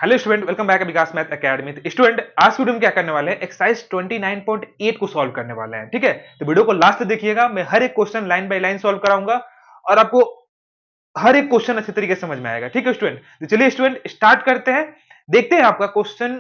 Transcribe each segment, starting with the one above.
Hello student, welcome back विकास math academy. Student, आज video में क्या करने वाले हैं, एक्सरसाइज 29.8 को सॉल्व करने वाले हैं। ठीक है, तो वीडियो को लास्ट तक देखिएगा। मैं हर एक question line by line solve कराऊंगा और आपको हर एक क्वेश्चन अच्छे तरीके से समझ में आएगा। ठीक है स्टूडेंट, तो चलिए स्टूडेंट स्टार्ट करते हैं। देखते हैं आपका क्वेश्चन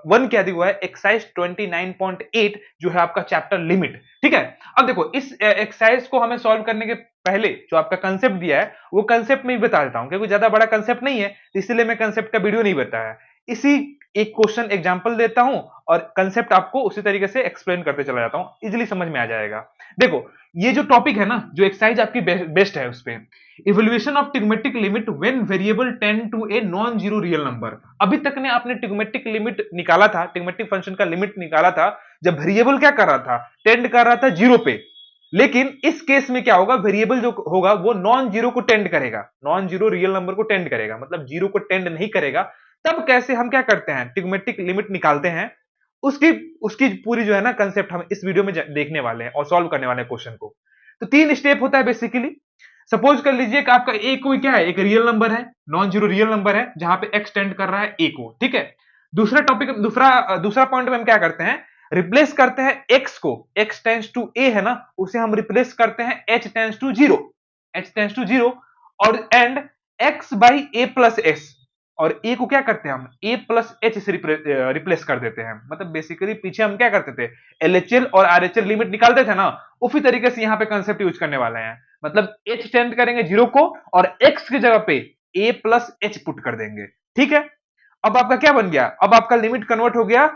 1 क्या दिया हुआ है। एक्सरसाइज 29.8 जो है आपका चैप्टर लिमिट। ठीक है, अब देखो इस एक्सरसाइज को हमें सॉल्व करने के पहले जो आपका कंसेप्ट दिया है वो कंसेप्ट में ही बता देता हूं, क्योंकि ज्यादा बड़ा कंसेप्ट नहीं है, तो इसीलिए मैं कंसेप्ट का वीडियो नहीं बताया। इसी एक क्वेश्चन एग्जांपल देता हूं और कंसेप्ट आपको उसी तरीके से एक्सप्लेन करते चला जाता हूं, इजीली समझ में आ जाएगा। देखो, ये जो टॉपिक है ना, जो एक्सरसाइज आपकी बेस्ट है उस पे, evaluation of trigonometric limit when variable tend to a non zero real number. अभी तक ने आपने ट्रिग्मेटिक लिमिट निकाला था, ट्रिग्मेटिक फंक्शन का लिमिट निकाला था जब वेरिएबल क्या कर रहा था, टेंड कर रहा था जीरो पे। लेकिन इस केस में क्या होगा, वेरिएबल जो होगा वो नॉन जीरो को टेंड करेगा, नॉन जीरो रियल नंबर को टेंड करेगा, मतलब जीरो को टेंड नहीं करेगा। तब कैसे हम क्या करते हैं, ट्रिग्मेटिक लिमिट निकालते हैं। उसकी उसकी पूरी जो है ना कंसेप्ट हम इस वीडियो में देखने वाले हैं और सॉल्व करने वाले हैं क्वेश्चन को। तो तीन स्टेप होता है बेसिकली। सपोज कर लीजिए कि आपका ए कोई क्या है, एक रियल नंबर है, नॉन जीरो रियल नंबर है, जहां पे एक्स टेंड कर रहा है ए को। ठीक है, दूसरा टॉपिक, दूसरा पॉइंट में हम क्या करते हैं, रिप्लेस करते हैं एक्स को, एक्स टेंस टू ए है ना, उसे हम रिप्लेस करते हैं H tends to zero, H tends to zero, और and X by A plus S, और ए को क्या करते हैं हम ए प्लस एच से रिप्लेस कर देते हैं। मतलब बेसिकली पीछे हम क्या करते थे, एलएचएल और आरएचएल लिमिट निकालते थे ना, उसी तरीके से यहाँ पे कंसेप्ट यूज करने वाले हैं। मतलब एच टेंड करेंगे जीरो को और एक्स की जगह पे ए प्लस एच पुट कर देंगे। ठीक है, अब आपका क्या बन गया, अब आपका लिमिट कन्वर्ट हो गया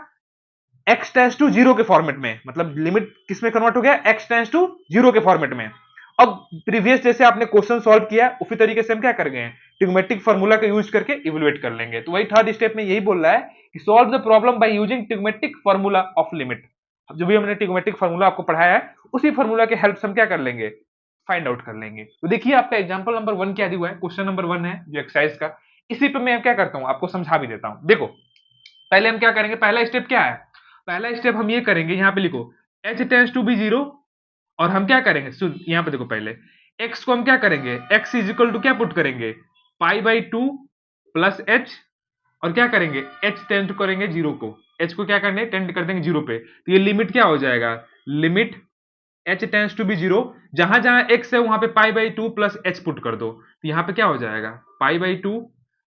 एक्स टेंस टू जीरो के फॉर्मेट में। मतलब लिमिट किस में कन्वर्ट हो गया, एक्स टेंस टू जीरो के फॉर्मेट में। अब प्रीवियस जैसे आपने क्वेश्चन सॉल्व किया उसी तरीके से हम क्या कर गए, ट्रिग्मेटिक फार्मूला का यूज करके इवैल्यूएट कर लेंगे। तो वही थर्ड स्टेप में यही बोल रहा है कि solve the problem by using trigonometric formula of limit. जो भी हमने ट्रिग्मेटिक फार्मूला आपको पढ़ाया है उसी फार्मूला के हेल्प से हम क्या कर लेंगे, फाइंड आउट कर लेंगे। तो देखिए आपका एग्जांपल नंबर 1 क्या दिया हुआ है, क्वेश्चन नंबर 1 है जो एक्सरसाइज का। इसी पे मैं क्या करता हूं, आपको समझा भी देता हूं। देखो, पहले हम क्या करेंगे, पहला स्टेप क्या है, पहला स्टेप हम ये करेंगे, यहां पे लिखो h tends to be zero, और हम क्या करेंगे, यहां पे देखो पहले x को हम क्या करेंगे, x इज इक्वल टू क्या पुट करेंगे, पाई बाई टू प्लस एच, और क्या करेंगे h टेंड करेंगे जीरो को, h को क्या करने टेंड कर देंगे जीरो पे। तो ये लिमिट क्या हो जाएगा, limit h tends to be zero, जहां जहां x है वहां पे pi by two plus h put कर दो। तो यहां पे क्या हो जाएगा, pi by two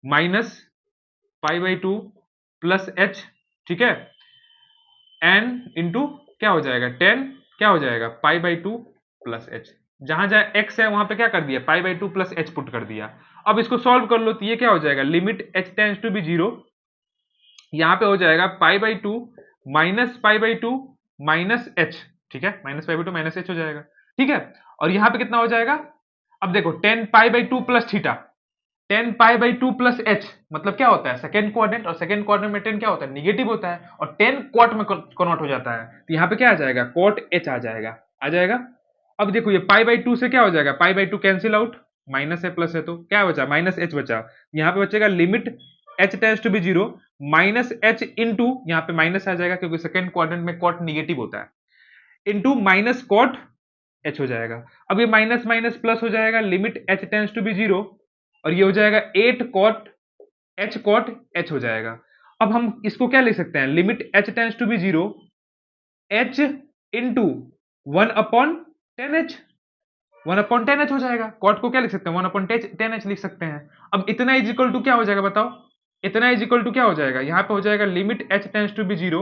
minus pi by two plus h. ठीक है, एन इंटू क्या हो जाएगा, टेन, क्या हो जाएगा pi by two plus H, जहां जहां एक्स है वहां पे क्या कर दिया, पाई by two plus h put कर दिया। अब इसको सॉल्व कर लो तो ये क्या हो जाएगा, limit h tends to be zero, यहां पे हो जाएगा pi by two minus pi by two minus h. ठीक है, minus pi by two minus h हो जाएगा। ठीक है, और यहां पे कितना हो जाएगा, अब देखो ten pi by two plus theta, ten pi by two plus H, मतलब क्या होता है सेकेंड क्वाड्रेंट, और सेकेंड क्वाड्रेंट में टेन क्या होता है, निगेटिव होता है, और टेन क्वाट में कन्वर्ट हो जाता है। तो यहाँ पे क्या आ जाएगा, कॉट एच आ जाएगा, आ जाएगा। अब देखो ये पाई बाई टू से क्या हो जाएगा, pi by two cancel out, minus है प्लस है तो क्या बचा, माइनस एच बचा। यहाँ पे बचेगा limit h tends to be zero minus h into, यहाँ पे माइनस आ जाएगा क्योंकि सेकेंड क्वाड्रेंट में कॉट निगेटिव होता है, इंटू माइनस कॉट एच हो जाएगा। अब ये माइनस माइनस प्लस हो जाएगा, limit h tends to be zero, और ये हो जाएगा एट कॉट एच हो जाएगा। अब हम इसको क्या लिख सकते हैं, limit h tends to be zero h into one upon tan h, one upon tan h हो जाएगा। कॉट को क्या लिख सकते हैं, वन अपॉन टेन एच लिख सकते हैं। अब इतना इज इक्वल टू क्या हो जाएगा बताओ, इतना इज इक्वल टू क्या हो जाएगा, यहां पे हो जाएगा limit h tends to be zero,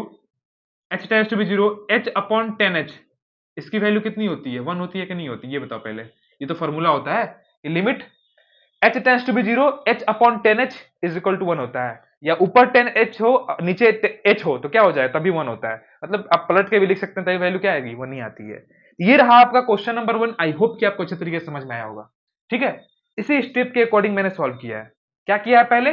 H tends to be zero h upon tan h. इसकी वैल्यू कितनी होती है, वन होती है कि नहीं होती, ये बताओ पहले। ये तो फॉर्मूला होता है, limit h tends to be zero h upon tan h is equal to one होता है, या ऊपर टेन एच हो नीचे एच हो तो क्या हो जाए, तभी वन होता है। मतलब आप पलट के भी लिख सकते हैं, तभी वैल्यू क्या आएगी, वन ही आती है। ये रहा आपका क्वेश्चन नंबर 1। आई होप कि आपको अच्छे तरीके से समझ में आया होगा। ठीक है, इसी स्टेप के अकॉर्डिंग मैंने सॉल्व किया है। क्या किया है, पहले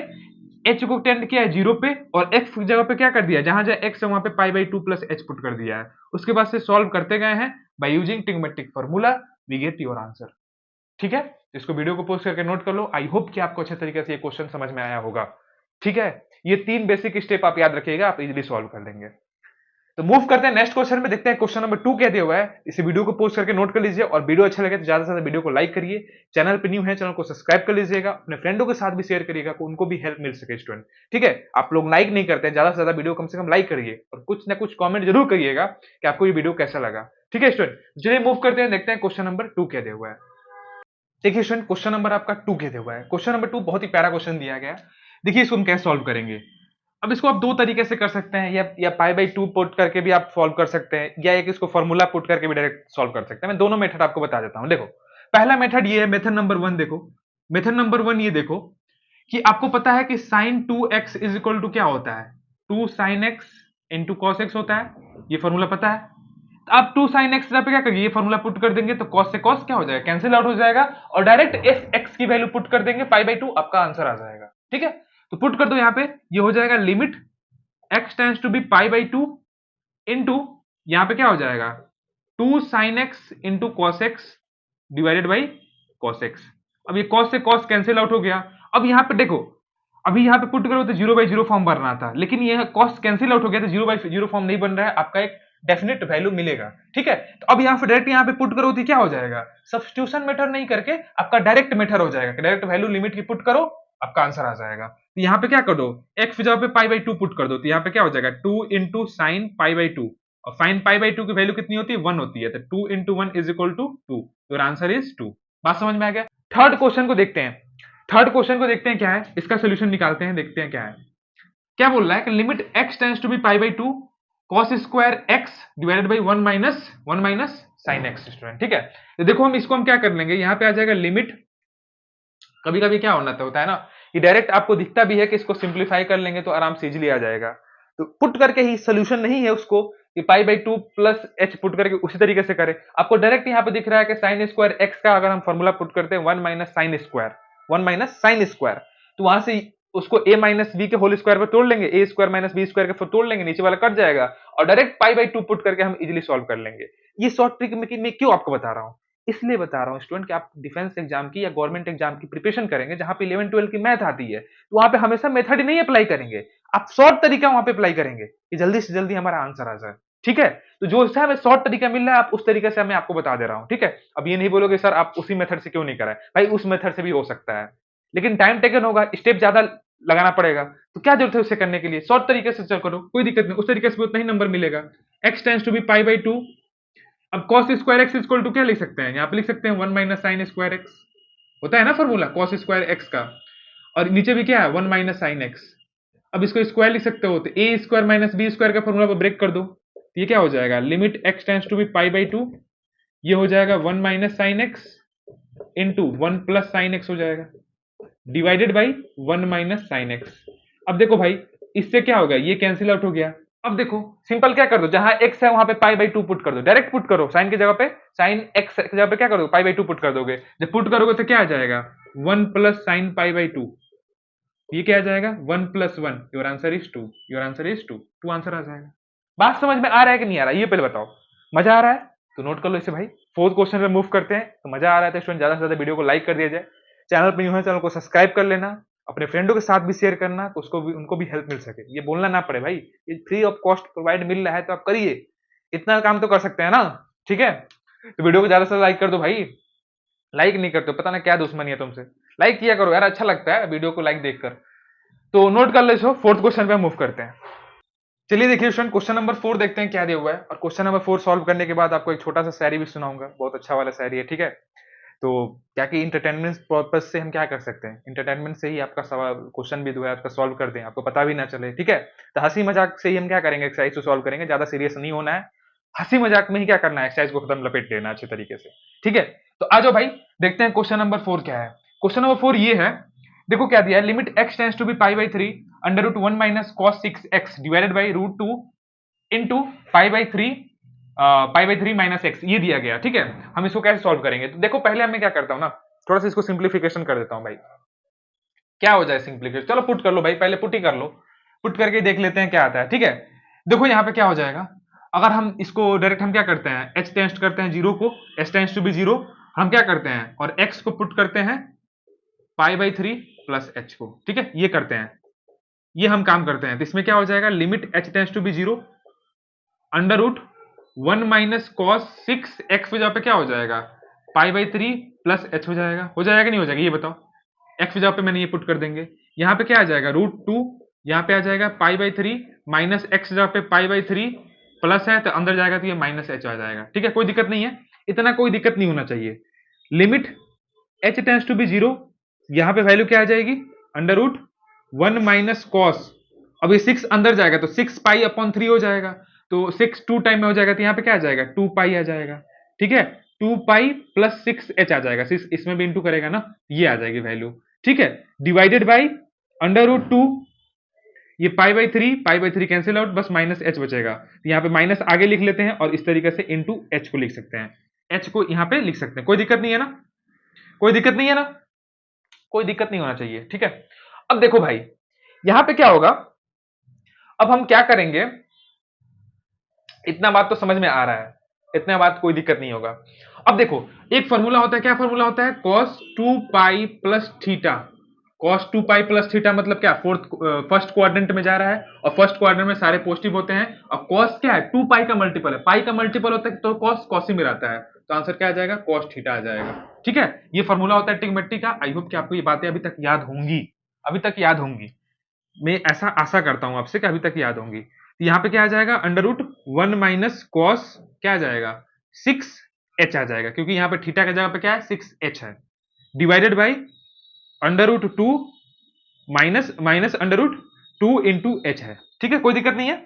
एच को टेंड किया है जीरो पे, और एक्स की जगह पे क्या कर दिया, जहां जहां एक्स है वहां पे pi by two plus h put कर दिया है। उसके बाद से सॉल्व करते गए हैं by using trigonometric formula, we get your answer. ठीक है, इसको वीडियो को पोस्ट करके नोट कर लो। आई होप कि आपको अच्छे तरीके से ये क्वेश्चन समझ में आया होगा। ठीक है, ये तीन बेसिक स्टेप आप याद रखिएगा, आप इजीली सॉल्व कर लेंगे। तो मूव करते हैं नेक्स्ट क्वेश्चन में, देखते हैं क्वेश्चन नंबर 2 क्या दिया हुआ है। इस वीडियो को पोस्ट करके नोट कर लीजिए, और वीडियो अच्छा लगे तो ज्यादा से ज्यादा वीडियो को लाइक करिए, चैनल पे न्यू है चैनल को सब्सक्राइब कर लीजिएगा, अपने फ्रेंडों के साथ भी शेयर करिएगा, उनको भी हेल्प मिल सके स्टूडेंट। ठीक है, आप लोग लाइक नहीं करते हैं, ज्यादा से ज्यादा वीडियो कम से कम लाइक करिए, और कुछ ना कुछ कॉमेंट जरूर करिएगा कि आपको ये वीडियो कैसा लगा। ठीक है स्टूडेंट, चलिए मूव करते हैं, देखते हैं क्वेश्चन नंबर 2 क्या दिया हुआ है। देखिए स्टूडेंट, क्वेश्चन नंबर आपका 2 क्या दिया हुआ है। क्वेश्चन नंबर 2 बहुत ही प्यारा क्वेश्चन दिया गया है। देखिए इसको हम कैसे सॉल्व करेंगे। अब इसको आप दो तरीके से कर सकते हैं, या पाई बाई 2 पुट करके भी आप सॉल्व कर सकते हैं, या एक इसको फॉर्मूला पुट करके भी डायरेक्ट सॉल्व कर सकते हैं। मैं दोनों मेथड आपको बता देता हूं। देखो पहला मेथड ये है, मेथड नंबर 1 देखो। मेथड नंबर 1 ये देखो कि आपको पता है कि sign 2x is equal to क्या होता है, 2 sine x into cos x होता है। ये फॉर्मूला पता है। अब 2 साइन एक्स पे क्या करिए, ये फॉर्मूला पुट कर देंगे तो कॉस से कॉस क्या हो जाएगा, कैंसिल आउट हो जाएगा, और डायरेक्ट एफ एक्स की वैल्यू पुट कर देंगे पाई बाई 2, आपका आंसर आ जाएगा। ठीक है, तो पुट कर दो यहाँ पे, ये हो जाएगा limit x tends to be pi by 2 into यहाँ पे क्या हो जाएगा 2 sine x into cos x divided by cos x. अब ये कॉस से कॉस कैंसिल आउट हो गया। अब यहाँ पे देखो, अभी यहाँ पे पुट करो तो 0/0 फॉर्म बनना था, लेकिन ये कॉस कैंसिल आउट हो गया तो 0/0 फॉर्म नहीं बन रहा है, आपका एक डेफिनेट वैल्यू मिलेगा। ठीक है, तो अब यहाँ पे डायरेक्ट यहाँ पे पुट करो तो क्या हो जाएगा, सब्स्टिट्यूशन मेथड नहीं करके आपका डायरेक्ट मेथड हो जाएगा, डायरेक्ट वैल्यू लिमिट की पुट करो, आपका आंसर आ जाएगा। तो यहाँ पे क्या कर दो, एक्स जगह पे पाई बाई 2 पुट कर दो, तो यहाँ पे क्या हो जाएगा 2 इंटू साइन पाई बाई 2, और साइन पाई बाई 2 की वैल्यू कितनी होती है, 1 होती है, तो 2 into 1 is equal to 2, your answer is 2। बात समझ में आ गया। थर्ड क्वेश्चन को देखते हैं, थर्ड क्वेश्चन को देखते हैं क्या है, इसका सोल्यूशन निकालते हैं, देखते हैं क्या है। क्या बोल रहा है कि limit x tends to be pi by 2 cos square x divided by 1 minus sine x student. ठीक है, तो देखो हम क्या कर लेंगे, यहाँ पे आ जाएगा लिमिट, कभी कभी क्या होता है ना कि डायरेक्ट आपको दिखता भी है कि इसको सिंप्लीफाई कर लेंगे तो आराम से इजीली आ जाएगा, तो पुट करके ही सोल्यूशन नहीं है उसको कि पाई बाई 2 प्लस एच पुट करके उसी तरीके से करें। आपको डायरेक्ट यहाँ पे दिख रहा है कि साइन स्क्वायर एक्स का अगर हम फॉर्मूला पुट करते हैं 1 माइनस साइन स्क्वायर, तो वहां से उसको a माइनस बी के होल स्क्वायर पर तोड़ लेंगे, a square minus b square के तोड़ लेंगे, नीचे वाला कट जाएगा, और डायरेक्ट पाई बाई 2 पुट करके हम इजीली सॉल्व कर लेंगे। ये शॉर्ट ट्रिक में क्यों आपको बता रहा हूं, इसलिए बता रहा हूं स्टूडेंट कि आप डिफेंस एग्जाम की या गवर्नमेंट एग्जाम की प्रिपरेशन करेंगे, जहां पे 11-12 की मैथ आती है, तो वहां पे हमेशा मेथड नहीं अप्लाई करेंगे, आप शॉर्ट तरीका वहां पे अप्लाई करेंगे कि जल्दी से जल्दी हमारा आंसर आ जाए। ठीक है, तो जो सा हमें शॉर्ट तरीका मिल रहा है, आप उस तरीके से मैं आपको बता दे रहा हूं। ठीक है, अब ये नहीं बोलोगे सर आप उसी मेथड से क्यों नहीं कराए, भाई उस मेथड से भी हो सकता है, लेकिन टाइम टेकन होगा, स्टेप ज्यादा लगाना पड़ेगा, तो क्या जरूरत है उसे करने के लिए, शॉर्ट तरीके से चल करो, कोई दिक्कत नहीं, उस तरीके से भी उतना ही नंबर मिलेगा। x tends to be pi by 2, अब cos square x equal to क्या लिख सकते हैं, यहाँ पे लिख सकते हैं 1 माइनस साइन स्क्वायर एक्स, होता है ना फॉर्मूला cos स्क्वायर एक्स का, और नीचे भी क्या है 1 माइनस साइन एक्स। अब इसको स्क्वायर लिख सकते हो तो a square minus b square का फॉर्मूला ब्रेक कर दो, तो ये क्या हो जाएगा limit x tends to be pi by 2, ये हो जाएगा 1 minus sine x into 1 plus sine x हो जाएगा divided by 1 minus sine x. अब देखो भाई इससे क्या होगा, ये कैंसिल आउट हो गया। अब देखो सिंपल क्या कर दो, जहां x है वहां पे पाई बाई 2 पुट कर दो, डायरेक्ट पुट करो, साइन की जगह पे साइन x की जगह पे क्या करोगे पाई बाई 2 पुट कर दोगे, जब पुट करोगे तो क्या आ जाएगा 1 प्लस साइन पाई बाई 2, ये क्या आ जाएगा 1 plus 1, your answer is 2, your answer is 2, 2 answer आ जाएगा। बात समझ में आ रहा है कि नहीं आ रहा है, ये पहले बताओ। मजा आ रहा है तो नोट कर लो इसे भाई। फोर्थ क्वेश्चन पे मूव करते हैं, तो मजा आ रहा है तो स्टूडेंट ज्यादा से ज्यादा वीडियो को लाइक कर दिया जाए, चैनल पर न्यू है चैनल को सब्सक्राइब कर लेना, अपने फ्रेंडों के साथ भी शेयर करना, तो उसको भी उनको भी हेल्प मिल सके, ये बोलना ना पड़े भाई, ये फ्री ऑफ कॉस्ट प्रोवाइड मिल रहा है तो आप करिए, इतना काम तो कर सकते हैं ना। ठीक है, तो वीडियो को ज्यादा से लाइक कर दो भाई, लाइक नहीं करते हो पता ना क्या दुश्मनी है तुमसे, लाइक किया करो यार, अच्छा लगता है वीडियो को लाइक देखकर। तो नोट कर लो इसको, फोर्थ क्वेश्चन पे मूव करते हैं। चलिए देखिए स्टूडेंट, क्वेश्चन नंबर 4 देखते हैं क्या दिया हुआ है, और क्वेश्चन नंबर 4 सॉल्व करने के बाद आपको एक छोटा सा शायरी भी सुनाऊंगा, बहुत अच्छा वाला शायरी है। ठीक है, तो क्या कि इंटरटेनमेंट पर्पज से हम क्या कर सकते हैं, इंटरटेनमेंट से ही आपका सवाल क्वेश्चन भी जो है आपका सॉल्व कर दें, आपको पता भी ना चले। ठीक है, तो हंसी मजाक से ही हम क्या करेंगे, एक्सरसाइज को सॉल्व करेंगे, ज्यादा सीरियस नहीं होना है, हंसी मजाक में ही क्या करना है, एक्सरसाइज को खत्म लपेट लेना अच्छे तरीके से। ठीक है, तो आ जाओ भाई देखते हैं क्वेश्चन नंबर 4 क्या है। क्वेश्चन नंबर 4 ये है, देखो क्या दिया है, limit x tends to be pi by 3 under root 1 minus cos 6x divided by root 2 into pi by 3 minus x, ये दिया गया। ठीक है, हम इसको कैसे सॉल्व करेंगे, तो देखो पहले मैं क्या करता हूं ना, थोड़ा सा इसको सिंप्लीफिकेशन कर देता हूं भाई, क्या हो जाए सिंप्लीफिकेशन, चलो पुट कर लो भाई, पहले पुट ही कर लो, पुट करके देख लेते हैं क्या आता है। ठीक है, देखो यहाँ पे क्या हो जाएगा, अगर हम इसको डायरेक्ट हम क्या करते हैं, h टेंड्स करते हैं 0 को, h टेंड्स टू बी 0, हम क्या करते हैं और x को पुट करते हैं पाई बाई 3 प्लस h को। ठीक है, ये करते हैं, ये हम काम करते हैं, तो इसमें क्या हो जाएगा limit h tends to be 0 under root 1 minus cos 6 x की जगह पे क्या हो जाएगा, पाई बाई 3 प्लस एच हो जाएगा कि नहीं हो जाएगा ये बताओ। एक्स की जगह पे मैंने ये पुट कर देंगे, यहाँ पे क्या आ जाएगा रूट 2, यहाँ पे आ जाएगा पाई बाई 3 माइनस एक्स जगह पे पाई बाई 3 प्लस है तो अंदर जाएगा तो ये माइनस एच आ जाएगा। ठीक है, कोई दिक्कत नहीं है, इतना कोई दिक्कत नहीं होना चाहिए। Limit h tends to be 0, यहाँ पे वैल्यू क्या आ जाएगी, अंडर रूट 1 माइनस कॉस, अब ये 6 अंदर जाएगा तो 6 पाई अपॉन 3 हो जाएगा, तो 6 2 टाइम में हो जाएगा तो यहाँ पे क्या आ जाएगा 2 पाई आ जाएगा। ठीक है, 2 पाई प्लस 6 एच आ जाएगा, 6 इसमें भी इंटू करेगा ना, ये आ जाएगी वैल्यू। ठीक है, डिवाइडेड बाई अंडर रूट 2, ये पाई बाई 3 कैंसिल आउट, बस माइनस एच बचेगा, तो यहाँ पे माइनस आगे लिख लेते हैं और इस तरीके से इंटू एच को लिख सकते हैं, एच को यहाँ पे लिख सकते हैं, कोई दिक्कत नहीं है ना, कोई दिक्कत नहीं है ना, कोई दिक्कत नहीं होना चाहिए। ठीक है, अब देखो भाई यहां पे क्या होगा, अब हम क्या करेंगे, इतना बात तो समझ में आ रहा है, इतना बात कोई दिक्कत नहीं होगा। अब देखो एक फॉर्मूला होता है, क्या फॉर्मूला होता है, cos 2 pi plus theta, cos 2 pi plus theta मतलब क्या, फर्स्ट क्वाड्रेंट में जा रहा है और फर्स्ट क्वाड्रेंट में सारे पॉजिटिव होते हैं, और cos क्या है 2 पाई का मल्टीपल है, पाई का मल्टीपल होता है तो cos ही में रहता है, तो आंसर क्या आ जाएगा cos थीटा आ जाएगा। ठीक है, ये फॉर्मूला होता है ट्रिग्नोमेट्री का। आई होप कि आपको ये बातें अभी तक याद होंगी, अभी तक याद होंगी, मैं ऐसा आशा करता हूं आपसे कि अभी तक याद होंगी। यहाँ पे क्या आ जाएगा, अंडर रूट 1 माइनस कॉस क्या आ जाएगा 6 एच आ जाएगा, क्योंकि यहाँ पे थीटा की जगह पे क्या है 6 एच है, divided by under root 2 minus minus under root 2 into h है। ठीक है, कोई दिक्कत नहीं है।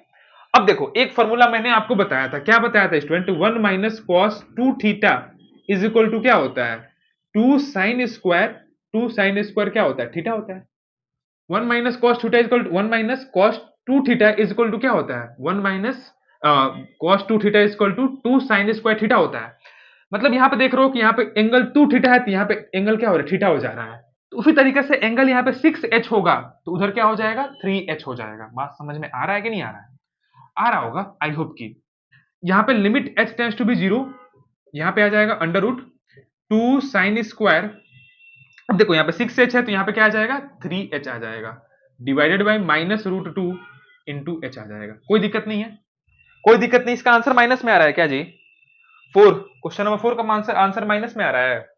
अब देखो एक फॉर्मूला मैंने आपको बताया था, क्या बताया था student, 1 minus cos 2 theta is equal to क्या होता है 2 साइन स्क्वायर, 2 साइन स्क्वायर क्या होता है थीटा होता है, 1 minus cos theta equal 1 minus cos 2 theta is equal to क्या होता है 1 minus cos 2 theta is equal to 2 sine square theta होता है। मतलब यहाँ पे देख रहे हो कि यहाँ पे एंगल 2 थीटा है तो यहाँ पे एंगल क्या हो रहा है थीटा हो जा रहा है, तो उसी तरीके से एंगल यहाँ पे 6 एच होगा तो उधर क्या हो जाएगा 3 एच हो जाएगा। बात समझ में आ रहा है कि नहीं आ रहा है, आ रहा होगा आई होप की। यहाँ पे limit h tends to be 0, यहाँ पे आ जाएगा अंडर रूट 2 साइन स्क्वायर, अब देखो यहाँ पे 6 एच है तो यहाँ पे क्या आ जाएगा 3 एच आ जाएगा, divided by minus root 2 into H आ जाएगा। कोई दिक्कत नहीं है, कोई दिक्कत नहीं। इसका आंसर माइनस में आ रहा है क्या जी, 4, क्वेश्चन नंबर 4 का आंसर आंसर माइनस में आ रहा है,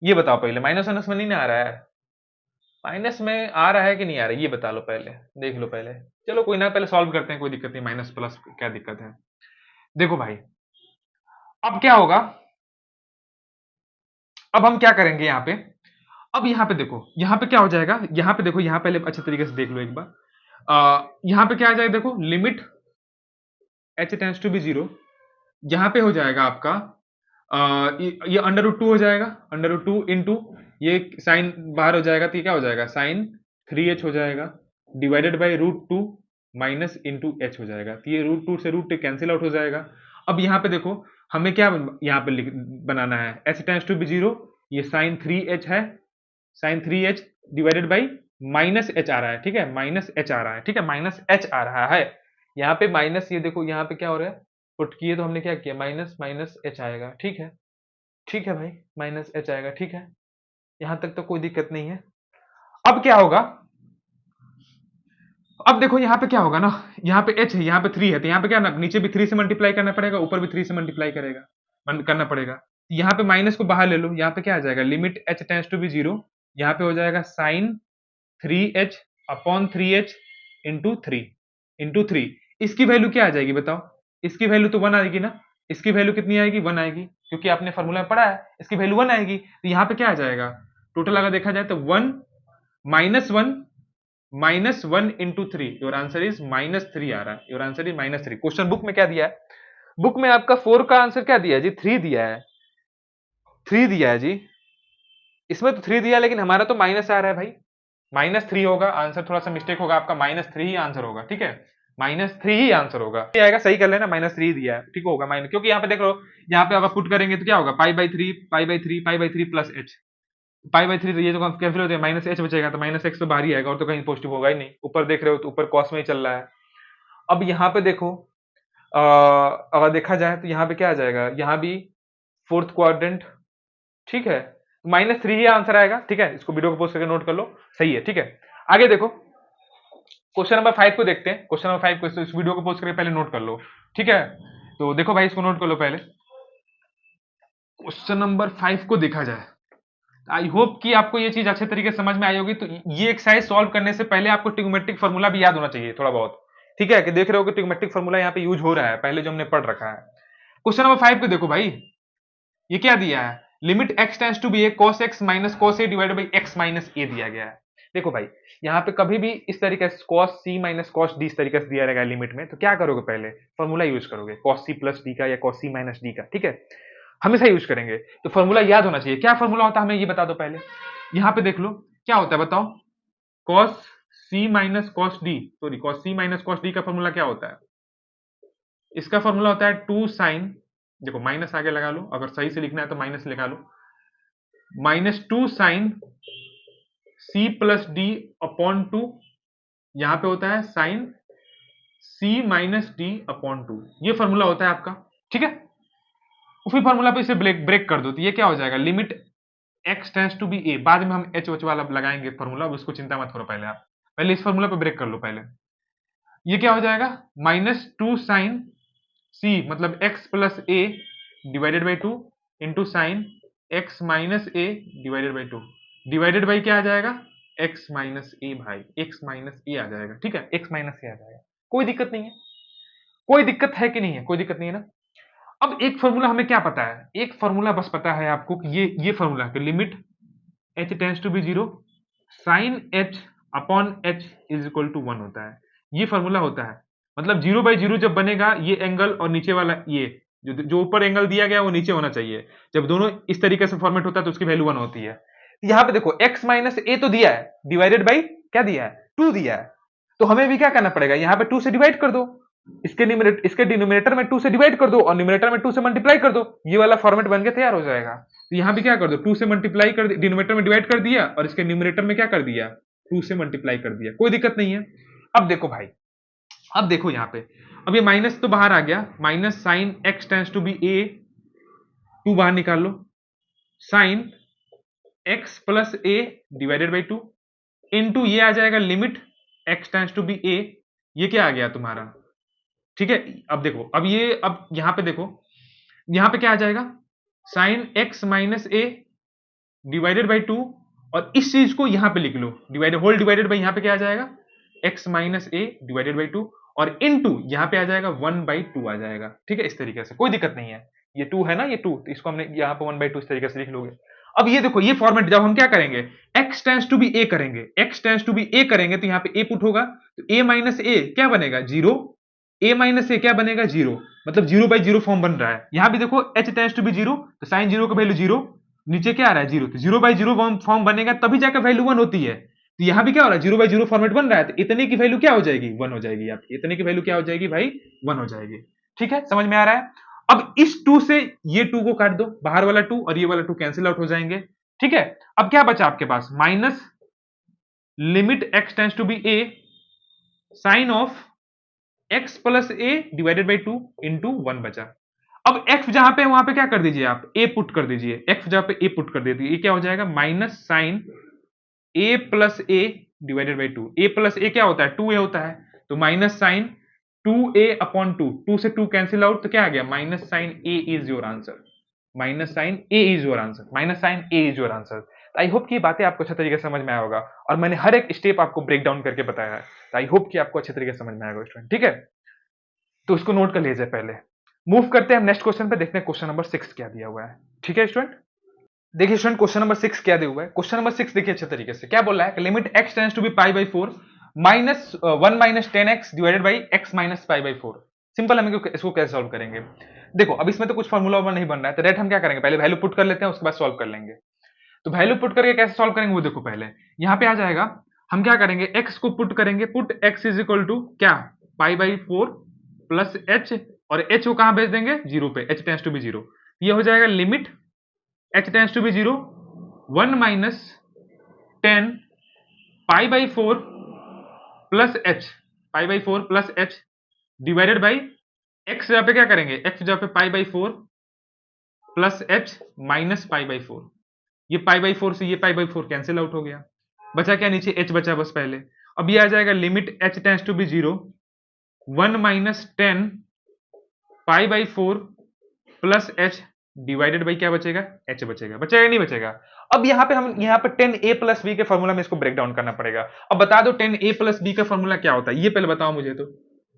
ये बताओ पहले, माइनस माइनस में नहीं आ रहा है, माइनस में आ रहा है कि नहीं आ रहा है ये बता लो पहले, देख लो पहले। चलो कोई ना, पहले सॉल्व करते हैं, कोई दिक्कत नहीं, माइनस प्लस क्या दिक्कत है। देखो भाई अब क्या होगा, अब हम क्या करेंगे यहाँ पे, अब यहाँ पे देखो यहाँ पे क्या हो जाएगा, यहाँ पे देखो यहाँ पहले अच्छे तरीके से देख लो एक बार, यहाँ पे क्या आ जाएगा देखो limit h tends to be 0, यहाँ पे हो जाएगा आपका ये अंडर रूट 2 हो जाएगा, अंडर रूट 2 इंटू ये साइन बाहर हो जाएगा तो ये क्या हो जाएगा साइन 3h हो जाएगा, divided by root 2 minus into h हो जाएगा, तो ये रूट 2 से रूट कैंसिल आउट हो जाएगा। अब यहाँ पे देखो हमें क्या यहाँ पे बनाना है, एच टेंस टू बी 0, ये साइन 3h है, sine 3h divided by minus H आ रहा है, ठीक है माइनस एच आ रहा है, ठीक है माइनस एच आ रहा है, यहाँ पे माइनस, ये देखो यहाँ पे क्या हो रहा है पुट किए तो हमने क्या किया माइनस माइनस एच आएगा, ठीक है, ठीक है भाई माइनस एच आएगा, ठीक है यहां तक तो कोई दिक्कत नहीं है। अब क्या होगा, अब देखो यहाँ पे क्या होगा ना, यहाँ पे h है यहाँ पे 3 है तो यहाँ पे क्या ना नीचे भी 3 से मल्टीप्लाई करना पड़ेगा, ऊपर भी 3 से मल्टीप्लाई करेगा करना पड़ेगा, यहाँ पे माइनस को बाहर ले लो, यहाँ पे क्या आ जाएगा limit h tends to be 0, यहाँ पे हो जाएगा sign 3h upon 3h into 3, इसकी वैल्यू क्या आ जाएगी बताओ, इसकी वैल्यू तो 1 आएगी ना, इसकी वैल्यू कितनी आएगी 1 आएगी, क्योंकि आपने फॉर्मूला में पढ़ा है इसकी वैल्यू 1 आएगी, तो यहाँ पे क्या आ जाएगा टोटल अगर देखा जाए तो 1 minus one into 3, your answer is -3 आ रहा है, your answer is -3। Question book में क्या दिया है, बुक में आपका 4 का आंसर क्या दिया है जी 3 दिया है, 3 दिया है जी, इसमें तो 3 दिया है लेकिन हमारा तो माइनस आ रहा है भाई, -3 होगा आंसर, थोड़ा सा मिस्टेक होगा आपका, -3 ही आंसर होगा, ठीक है -3 ही आंसर होगा, ये आएगा सही कर लेना, -3 दिया है ठीक होगा माइनस, क्योंकि यहाँ पे देख लो यहाँ पे अगर पुट करेंगे तो क्या होगा pi by three plus H, pi by 3 तो ये तो कैंसिल हो जाएगा, माइनस एच बचेगा तो माइनस एक्स तो बाहर ही आएगा और तो कहीं पॉजिटिव होगा ही नहीं, ऊपर देख रहे हो तो ऊपर कॉस में ही चल रहा है। अब यहाँ पे देखो अगर देखा जाए तो यहाँ पे क्या आ जाएगा, यहाँ भी फोर्थ क्वाड्रेंट, ठीक है -3 ही आंसर आएगा, ठीक है इसको वीडियो को पोस्ट करके नोट कर लो, सही है ठीक है। आगे देखो क्वेश्चन नंबर 5 को देखते हैं। क्वेश्चन नंबर 5 को इस वीडियो को पोस्ट करके पहले नोट कर लो, ठीक है। तो देखो भाई, इसको नोट कर लो पहले। क्वेश्चन नंबर 5 को देखा जाए, आई होप कि आपको ये चीज अच्छे तरीके से समझ में आई होगी। तो ये एक्सरसाइज सॉल्व करने से पहले आपको ट्रिग्नोमेट्रिक फार्मूला भी याद होना चाहिए थोड़ा बहुत, ठीक है। कि देख रहे हो कि ट्रिग्नोमेट्रिक फार्मूला यहाँ पे यूज हो रहा है, पहले जो हमने पढ़ रखा है। क्वेश्चन नंबर 5 को देखो भाई, ये क्या दिया है, limit x tends to be a cos x minus cos a divided by x minus a दिया गया है। देखो भाई, यहाँ पे कभी भी इस तरीके से cos c minus cos d इस तरीके से दिया रहेगा लिमिट में, तो क्या करोगे, पहले फॉर्मूला यूज करोगे cos c प्लस d का या cos c माइनस d का, ठीक है। हमेशा यूज करेंगे, तो फॉर्मूला याद होना चाहिए। क्या फॉर्मूला होता है हमें ये बता दो पहले। यहाँ पे देख लो क्या होता है, बताओ। cos c minus cos d, sorry cos c minus cos d का फॉर्मूला क्या होता है। इसका फॉर्मूला होता है 2 साइन, देखो माइनस आगे लगा लो, अगर सही से लिखना है तो माइनस लगा लो, minus 2 sine c plus D upon 2, यहां पे होता है sine c minus D upon 2। ये फॉर्मूला होता है आपका, ठीक है। उसी फॉर्मूला पे इसे ब्रेक कर दो, तो ये क्या हो जाएगा, limit x tends to be a। बाद में हम h वाला लगाएंगे फॉर्मूला, उसको चिंता मत करो, पहले आप पहले इस फॉर्मूला पे ब्रेक कर लो पहले। ये क्या हो जाएगा, माइनस 2 साइन c मतलब x plus a divided by 2 into sine x minus a divided by 2, divided by क्या आ जाएगा, x माइनस a भाई, x माइनस a आ जाएगा, ठीक है, x माइनस a आ जाएगा। कोई दिक्कत नहीं है, कोई दिक्कत है कि नहीं है, कोई दिक्कत नहीं है ना। अब एक फॉर्मूला हमें क्या पता है, एक फॉर्मूला बस पता है आपको कि ये फॉर्मूला कि limit h tends to be 0 sine h upon h is equal to 1 होता है। ये फॉर्मूला होता है, मतलब 0/0 जब बनेगा, ये एंगल और नीचे वाला ये जो ऊपर एंगल दिया गया वो नीचे होना चाहिए। जब दोनों इस तरीके से फॉर्मेट होता है तो उसकी वैल्यू 1 होती है। यहाँ पे देखो x माइनस ए तो दिया है, डिवाइडेड बाई क्या दिया है, 2 दिया है। तो हमें भी क्या करना पड़ेगा, यहाँ पे 2 से डिवाइड कर दो, इसके डिनोमिनेटर में 2 से डिवाइड कर दो और न्यूमरेटर में 2 से मल्टीप्लाई कर दो, ये वाला फॉर्मेट बन के तैयार हो जाएगा। तो यहाँ भी क्या कर दो, 2 से मल्टीप्लाई कर, डिनोमिनेटर में डिवाइड कर दिया और इसके न्यूमरेटर में क्या कर दिया, 2 से मल्टीप्लाई कर दिया, कोई दिक्कत नहीं है। अब देखो भाई, अब देखो यहाँ पे, अब ये माइनस तो बाहर आ गया, minus sine x tends to be a, 2 बाहर निकाल लो, sine x plus a divided by 2 into ये आ जाएगा limit x tends to be a, ये क्या आ गया तुम्हारा, ठीक है। अब देखो, अब यहां पे देखो, यहां पे क्या आ जाएगा, sine x minus a divided by 2, और इस चीज को यहां पे लिख लो, डिवाइडेड बाई, यहां पे क्या आ जाएगा, x minus a divided by 2 और इनटू यहां पे आ जाएगा 1/2 आ जाएगा, ठीक है। इस तरीके से कोई दिक्कत नहीं है, ये 2 है ना, ये 2, तो इसको हमने यहां पे 1/2 इस तरीके से लिख लोगे। अब ये देखो, ये फॉर्मेट जब हम क्या करेंगे, x tends to be a करेंगे, x tends to be a करेंगे, तो यहां पे a पुट होगा, तो a माइनस a क्या बनेगा, 0, a माइनस a क्या बनेगा, 0, मतलब 0/0 फॉर्म बन रहा है। यहां भी देखो h टेंड्स टू बी 0, तो साइन 0 का वैल्यू 0, नीचे क्या आ रहा है, 0, तो 0/0 फॉर्म बनेगा तभी जाकर वैल्यू 1 होती है। तो यहां भी क्या हो रहा है, 0/0 फॉर्मेट बन रहा है, तो इतने की वैल्यू क्या हो जाएगी, 1 हो जाएगी आपकी, इतने की वैल्यू क्या हो जाएगी भाई, 1 हो जाएगी, ठीक है, समझ में आ रहा है। अब इस 2 से ये 2 को काट दो, बाहर वाला 2 और ये वाला 2 कैंसिल आउट हो जाएंगे, ठीक है। अब क्या बचा आपके पास, minus limit x tends to be a sine of x plus a divided by 2 into 1 बचा। अब x जहां पे वहां पे क्या कर दीजिए आप, a पुट कर दीजिए, x जहां पे a पुट कर दीजिए, ये क्या हो जाएगा, minus sine a plus a divided by 2, a plus a क्या होता है, 2a होता है, तो माइनस साइन 2a अपॉन 2, 2 से 2 कैंसिल आउट, तो क्या आ गया, minus sine a is your answer, minus sine a is your answer, minus sine a is your answer. I hope कि ये बातें आपको अच्छे तरीके से समझ में आया होगा, और मैंने हर एक स्टेप आपको ब्रेक डाउन करके बताया है, तो आई होप कि आपको अच्छे तरीके से समझ में आएगा स्टूडेंट, ठीक है। तो इसको नोट कर लीजिए पहले। मूव करते हैं हम नेक्स्ट क्वेश्चन पे, देखते हैं क्वेश्चन नंबर 6 क्या दिया हुआ है, ठीक है स्टूडेंट। देखिए स्टूडेंट, क्वेश्चन नंबर 6 क्या दिया हुआ है, क्वेश्चन नंबर 6 देखिए अच्छे तरीके से, क्या बोल रहा है कि limit x tends to be pi by 4 minus 1 minus 10x divided by x minus pi by 4। Simple, हम इसको कैसे सॉल्व करेंगे। देखो अब इसमें तो कुछ फॉर्मूला नहीं बन रहा है, तो डायरेक्ट हम क्या करेंगे, पहले वैल्यू पुट कर लेते हैं, उसके बाद सॉल्व कर लेंगे। तो वैल्यू पुट करके कैसे सॉल्व करेंगे वो देखो, पहले यहाँ पे आ जाएगा, हम क्या करेंगे, x को पुट करेंगे, put x is equal to क्या, पाई बाई 4 प्लस h, और h को कहां भेज देंगे, 0 पे, h टेंड्स टू बी 0। ये हो जाएगा limit h tends to be 0 1 minus 10 pi by 4 plus h, pi by 4 plus h divided by x जहां पे क्या करेंगे, x जहां पे pi by 4 plus h minus pi by 4, ये पाई बाई 4 से ये पाई बाई 4 कैंसिल आउट हो गया, बचा क्या नीचे h बचा बस पहले, अब ये आ जाएगा limit h tends to be 0, 1 minus 10 pi by 4 plus h divided by क्या बचेगा, h बचेगा, बचेगा नहीं बचेगा। अब यहाँ पे 10a प्लस b के फॉर्मूला में इसको ब्रेक डाउन करना पड़ेगा। अब बता दो 10a प्लस b का फॉर्मूला क्या होता है, ये पहले बताओ मुझे। तो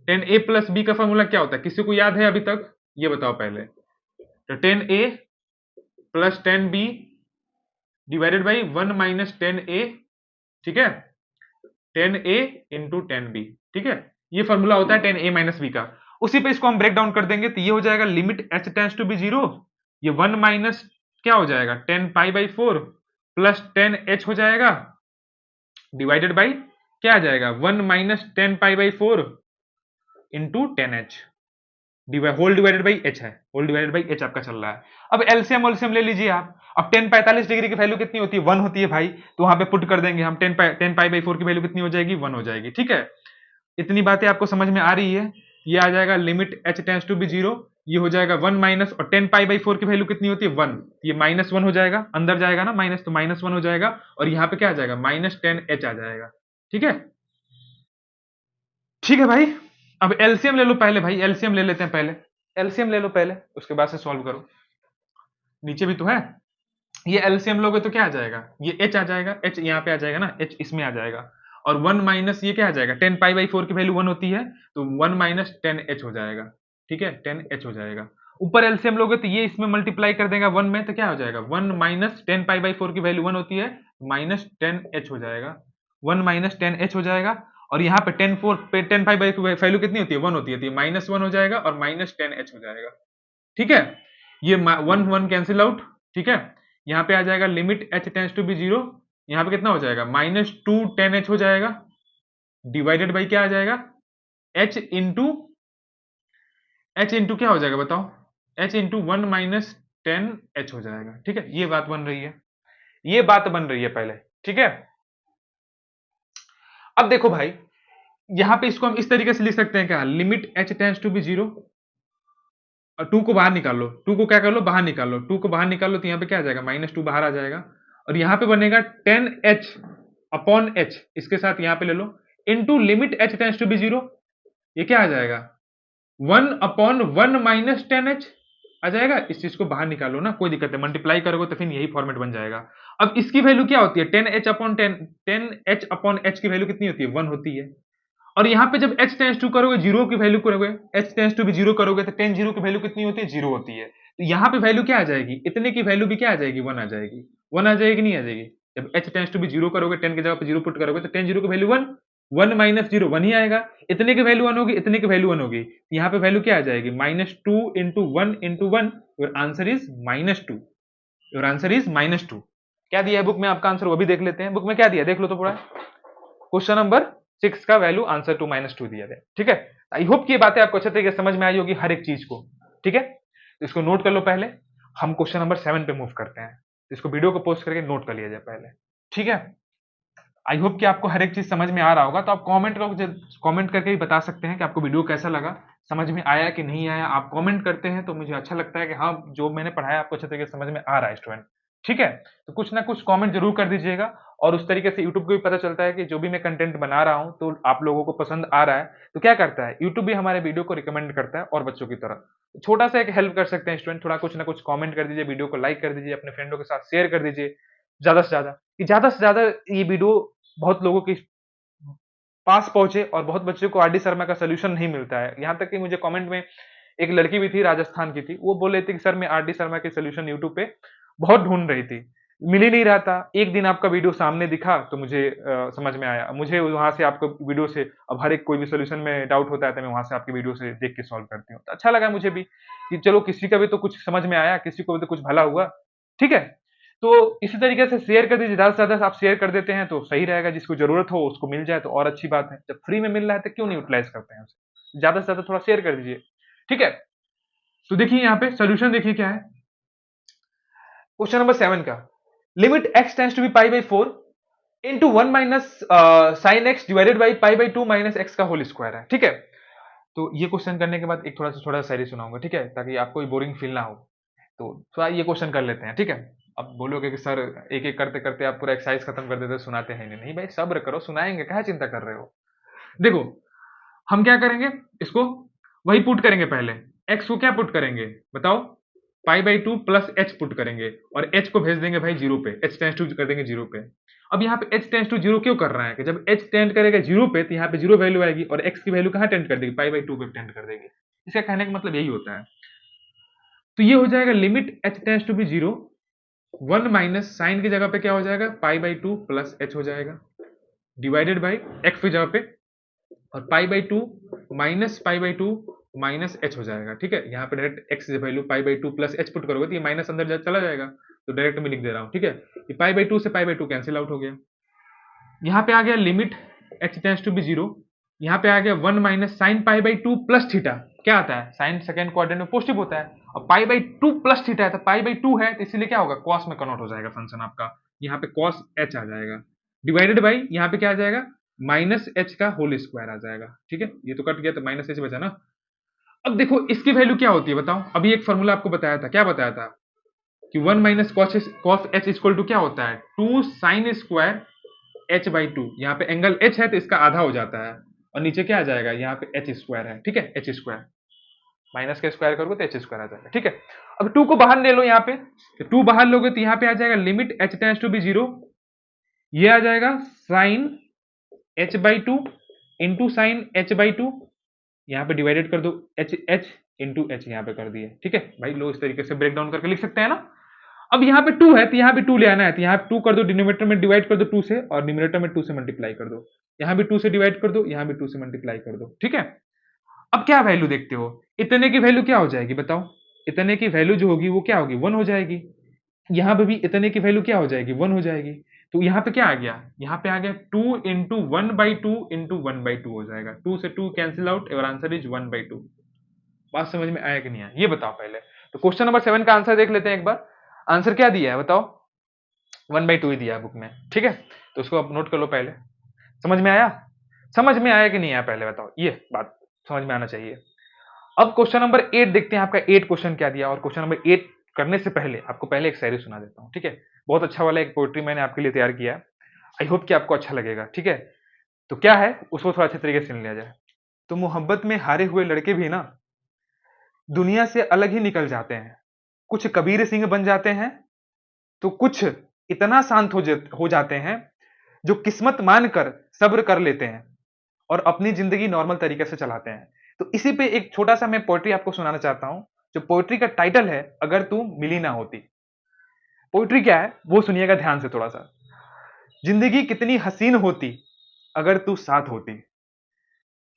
10a प्लस b का फॉर्मूला क्या होता है, किसी को याद है अभी तक, ये बताओ पहले। तो 10a plus 10b divided by 1 minus 10a, ठीक है, 10a इंटू 10b, ठीक है, ये फॉर्मूला होता है 10a माइनस b का। उसी पे इसको हम ब्रेक डाउन कर देंगे, तो ये हो जाएगा limit h tends to be 0, ये 1 माइनस क्या हो जाएगा 10 पाई बाई 4 प्लस 10h हो जाएगा, डिवाइडेड बाई क्या आ जाएगा 1 minus 10 pi by 4 into 10h, whole divided by h है, होल डिवाइडेड बाई h आपका चल रहा है। अब एलसीएम एलसीएम ले लीजिए आप। अब 10 45 डिग्री की वैल्यू कितनी होती है, 1 होती है भाई, तो वहां पे पुट कर देंगे हम 10 पाई बाई 4 की वैल्यू कितनी हो जाएगी, 1 हो जाएगी, ठीक है। इतनी बातें आपको समझ में आ रही है। ये आ जाएगा limit h tends to be 0, ये हो जाएगा 1 माइनस, और 10 पाई बाई 4 की वैल्यू कितनी होती है 1, ये माइनस 1 हो जाएगा, अंदर जाएगा ना माइनस, तो माइनस 1 हो जाएगा, और यहाँ पे क्या आ जाएगा माइनस 10h आ जाएगा, ठीक है। ठीक है भाई, अब एलसीएम ले लो पहले भाई, एलसीएम ले लेते हैं पहले, एलसीएम ले लो पहले, उसके बाद से सॉल्व करो। नीचे भी तो है, ये एलसीएम लोगे तो क्या आ जाएगा, ये h आ जाएगा, h यहाँ पे आ जाएगा ना, h इसमें आ जाएगा, और 1 माइनस ये क्या आ जाएगा 10 पाई बाई 4 की वैल्यू 1 होती है, तो 1 माइनस 10h हो जाएगा, ठीक है, 10h हो जाएगा। ऊपर एलसीएम लोगे तो ये इसमें मल्टीप्लाई कर देगा 1 में, तो क्या हो जाएगा 1 माइनस 10 पाई बाई 4 की वैल्यू 1 होती है, माइनस 10h हो जाएगा, 1 माइनस 10h हो जाएगा, और यहाँ पे 10 पाई बाई वैल्यू कितनी होती है 1 होती है, तो माइनस 1 हो जाएगा और माइनस 10h हो जाएगा, ठीक है। ये 1 1 कैंसिल आउट, ठीक है। यहाँ पे आ जाएगा limit h tends to be 0, यहाँ पे कितना हो जाएगा माइनस 2 10h हो जाएगा, डिवाइडेड बाई क्या आ जाएगा h इंटू क्या हो जाएगा बताओ, h इंटू 1 माइनस 10h हो जाएगा, ठीक है। ये बात बन रही है, ये बात बन रही है पहले, ठीक है। अब देखो भाई, यहाँ पे इसको हम इस तरीके से लिख सकते हैं क्या, limit h tends to be 0, और 2 को बाहर निकाल लो, 2 को क्या कर लो बाहर निकाल लो, 2 को बाहर निकाल लो तो यहाँ पे क्या आ जाएगा माइनस 2 बाहर आ जाएगा, और यहाँ पे बनेगा 10h अपॉन h, इसके साथ यहाँ पे ले लो, into limit h tends to be 0, ये क्या आ जाएगा 1 अपॉन 1 माइनस 10h आ जाएगा। इस चीज को बाहर निकालो ना, कोई दिक्कत है, मल्टीप्लाई करोगे तो फिर यही फॉर्मेट बन जाएगा। अब इसकी वैल्यू क्या होती है 10h upon 10h upon h की वैल्यू कितनी होती है 1 होती है, और यहाँ पे जब h टेंड्स टू करोगे जीरो की वैल्यू करोगे, h टेंड्स टू भी जीरो करोगे तो 10 जीरो की वैल्यू कितनी होती है 0 होती है, तो यहाँ पे वैल्यू क्या आ जाएगी, इतने की वैल्यू भी क्या आ जाएगी 1 आ जाएगी, 1 आ जाएगी नहीं आ जाएगी। जब h टेंड्स टू भी जीरो करोगे 10 की जगह पे 0 पुट करोगे तो 10 जीरो की वैल्यू 1, 1 माइनस 0 1 ही आएगा, इतने की वैल्यू 1 होगी, इतने की वैल्यू 1 होगी, यहाँ पे वैल्यू क्या आ जाएगी minus 2 into 1 into 1, your answer is minus 2, your answer is minus 2। क्या दिया है बुक में आपका आंसर, वो भी देख लेते हैं, बुक में क्या दिया देख लो तो पूरा, क्वेश्चन नंबर 6 का वैल्यू आंसर 2 माइनस 2 दिया है, ठीक है। आई होप कि ये बातें आपको अच्छे तरीके से समझ में आई होगी हर एक चीज को, ठीक है। तो इसको नोट कर लो पहले, हम क्वेश्चन नंबर 7 पे मूव करते हैं, इसको वीडियो को पोस्ट करके नोट कर लिया जाए पहले, ठीक है। आई होप कि आपको हर एक चीज समझ में आ रहा होगा, तो आप कमेंट करके भी बता सकते हैं कि आपको वीडियो कैसा लगा, समझ में आया कि नहीं आया। आप कमेंट करते हैं तो मुझे अच्छा लगता है कि हाँ जो मैंने पढ़ाया आपको अच्छे तरीके से समझ में आ रहा है स्टूडेंट, ठीक है। तो कुछ ना कुछ कमेंट जरूर कर दीजिएगा, और उस तरीके से यूट्यूब को भी पता चलता है कि जो भी मैं कंटेंट बना रहा हूँ तो आप लोगों को पसंद आ रहा है, तो क्या करता है यूट्यूब भी हमारे वीडियो को रिकमेंड करता है और बच्चों की तरह। छोटा सा एक हेल्प कर सकते हैं स्टूडेंट, थोड़ा कुछ ना कुछ कमेंट कर दीजिए, वीडियो को लाइक कर दीजिए, अपने फ्रेंडों के साथ शेयर कर दीजिए ज्यादा से ज्यादा, कि ज्यादा से ज्यादा ये वीडियो बहुत लोगों के पास पहुंचे, और बहुत बच्चों को आर डी शर्मा का सोल्यूशन नहीं मिलता है। यहाँ तक कि मुझे कमेंट में एक लड़की भी थी राजस्थान की थी, वो बोल रही थी कि सर मैं आर डी शर्मा के सोल्यूशन यूट्यूब पे बहुत ढूंढ रही थी, मिल ही नहीं रहा था। एक दिन आपका वीडियो सामने दिखा तो मुझे समझ में आया, मुझे वहां से आपको वीडियो से अब हर एक कोई भी सोल्यूशन में डाउट होता है तो मैं वहां से आपकी वीडियो से देख के सॉल्व करती हूँ। तो अच्छा लगा मुझे भी कि चलो किसी का भी तो कुछ समझ में आया, किसी को भी तो कुछ भला हुआ, ठीक है। तो इसी तरीके से शेयर कर दीजिए, ज्यादा से ज्यादा आप शेयर कर देते हैं तो सही रहेगा, जिसको जरूरत हो उसको मिल जाए तो और अच्छी बात है। जब फ्री में मिल रहा है तो क्यों नहीं यूटिलाइज करते हैं उसे, ज्यादा से ज्यादा थोड़ा शेयर कर दीजिए, ठीक है। तो देखिए यहाँ पे सोल्यूशन देखिए क्या है क्वेश्चन नंबर 7 का, limit x tends to be pi by 4 into 1 minus sine x divided by pi by 2 minus x का होल स्क्वायर है, ठीक है। तो ये क्वेश्चन करने के बाद एक थोड़ा सा शायरी सुनाऊंगा, ठीक है, ताकि आपको बोरिंग फील ना हो। तो थोड़ा ये क्वेश्चन कर लेते हैं, ठीक है। अब बोलोगे कि सर एक एक करते करते आप पूरा एक्सरसाइज खत्म कर देते, सुनाते हैं नहीं। नहीं भाई, सब्र करो, सुनाएंगे, क्या चिंता कर रहे हो। देखो, हम क्या करेंगे, इसको वही पुट करेंगे पहले। एक्स को क्या पुट करेंगे बताओ, पाई by two plus h put करेंगे, और एच को भेज देंगे भाई जीरो पे, एच टेंस टू कर देंगे जीरो पे। अब यहाँ पे एच टेंस टू जीरो क्यों कर रहा है, कि जब एच टेंड करेगा जीरो पे तो यहाँ पे जीरो वैल्यू आएगी, और एक्स की वैल्यू कहाँ टेंड कर देगी, पाई बाई टू पे टेंड कर देगी। इसका कहने का मतलब यही होता है। तो ये हो जाएगा limit h tends to be zero, one minus sine की जगह पे क्या हो जाएगा, pi by two plus H हो जाएगा, डिवाइडेड बाई एक्स की जगह पे, और pi by two minus pi by two minus h हो जाएगा। ठीक है, यहाँ पे direct x value pi by two plus h put करोगे तो ये माइनस अंदर चला जाएगा, तो डायरेक्ट मैं लिख दे रहा हूँ। ठीक है, ये पाई बाई टू से pi by two cancel out हो गया। यहाँ पे आ गया limit h tends to be zero, यहाँ पे आ गया one minus sine pi by two plus theta, क्या आता है, साइन सेकंड क्वाड्रेंट में पॉजिटिव होता है, और pi by two plus theta है तो पाई बाई टू है, तो इसीलिए क्या होगा, कॉस में कन्वर्ट हो जाएगा फंक्शन आपका, यहाँ पे कॉस एच आ जाएगा, डिवाइडेड बाई यहाँ पे क्या आ जाएगा, माइनस एच का होल स्क्वायर आ जाएगा। ठीक है, ये तो कट गया तो माइनस एच बचा ना। अब देखो इसकी वैल्यू क्या होती है बताओ, अभी एक फॉर्मूला आपको बताया था, क्या बताया था कि one minus cos h equal to क्या होता है, two sine square h by two, यहाँ पे एंगल एच है तो इसका आधा हो जाता है, और नीचे क्या आ जाएगा, यहाँ पे एच स्क्वायर है। ठीक है, एच स्क्वायर माइनस के स्क्वायर करोगे तो एच स्क्वायर आ जाएगा। ठीक है, अब टू को बाहर ले लो, यहाँ पे टू बाहर लोगे तो यहाँ पे आ जाएगा limit h tends to be zero, ये आ जाएगा sine h by two into sine h by two, यहाँ पे डिवाइडेड कर दो, एच एच इंटू एच यहाँ पे कर दिए। ठीक है भाई, लो इस तरीके से ब्रेक डाउन करके लिख सकते हैं ना। अब यहाँ पे टू है तो यहाँ पे टू ले आना है, तो यहाँ टू कर दो, डिनोमिनेटर में डिवाइड कर दो टू से, और न्यूमरेटर में टू से मल्टीप्लाई कर दो, यहाँ भी टू से डिवाइड कर दो, यहाँ भी टू से मल्टीप्लाई कर दो। ठीक है, अब क्या वैल्यू देखते हो, इतने की वैल्यू क्या हो जाएगी बताओ, इतने की वैल्यू जो होगी वो क्या होगी, वन हो जाएगी, यहाँ पे भी इतने की वैल्यू क्या हो जाएगी, वन हो जाएगी। तो यहाँ पे क्या आ गया, यहाँ पे आ गया two into one by two into one by two हो जाएगा, टू से टू कैंसिल आउट, और answer is one by two. बात समझ में आया कि नहीं आया, ये बताओ पहले। तो क्वेश्चन नंबर 7 का आंसर देख लेते हैं एक बार। आंसर क्या दिया है बताओ, वन बाई टू ही दिया है बुक में। ठीक है, तो उसको आप नोट कर लो पहले। समझ में आया, समझ में आया कि नहीं आया, पहले बताओ, ये बात समझ में आना चाहिए। अब क्वेश्चन नंबर 8 देखते हैं, आपका 8 क्वेश्चन क्या दिया, और क्वेश्चन नंबर 8 करने से पहले आपको पहले एक शायरी सुना देता हूँ। ठीक है, बहुत अच्छा वाला एक पोएट्री मैंने आपके लिए तैयार किया है, आई होप कि आपको अच्छा लगेगा। ठीक है, तो क्या है उसको थोड़ा अच्छे तरीके से सुन लिया जाए। तो मोहब्बत में हारे हुए लड़के भी ना दुनिया से अलग ही निकल जाते हैं, कुछ कबीर सिंह बन जाते हैं, तो कुछ इतना शांत हो जाते हैं जो किस्मत मानकर सब्र कर लेते हैं और अपनी जिंदगी नॉर्मल तरीके से चलाते हैं। तो इसी पे एक छोटा सा मैं पोएट्री आपको सुनाना चाहता हूं, जो पोएट्री का टाइटल है अगर तू मिली ना होती। पोएट्री क्या है वो सुनिएगा ध्यान से थोड़ा सा। जिंदगी कितनी हसीन होती अगर तू साथ होती,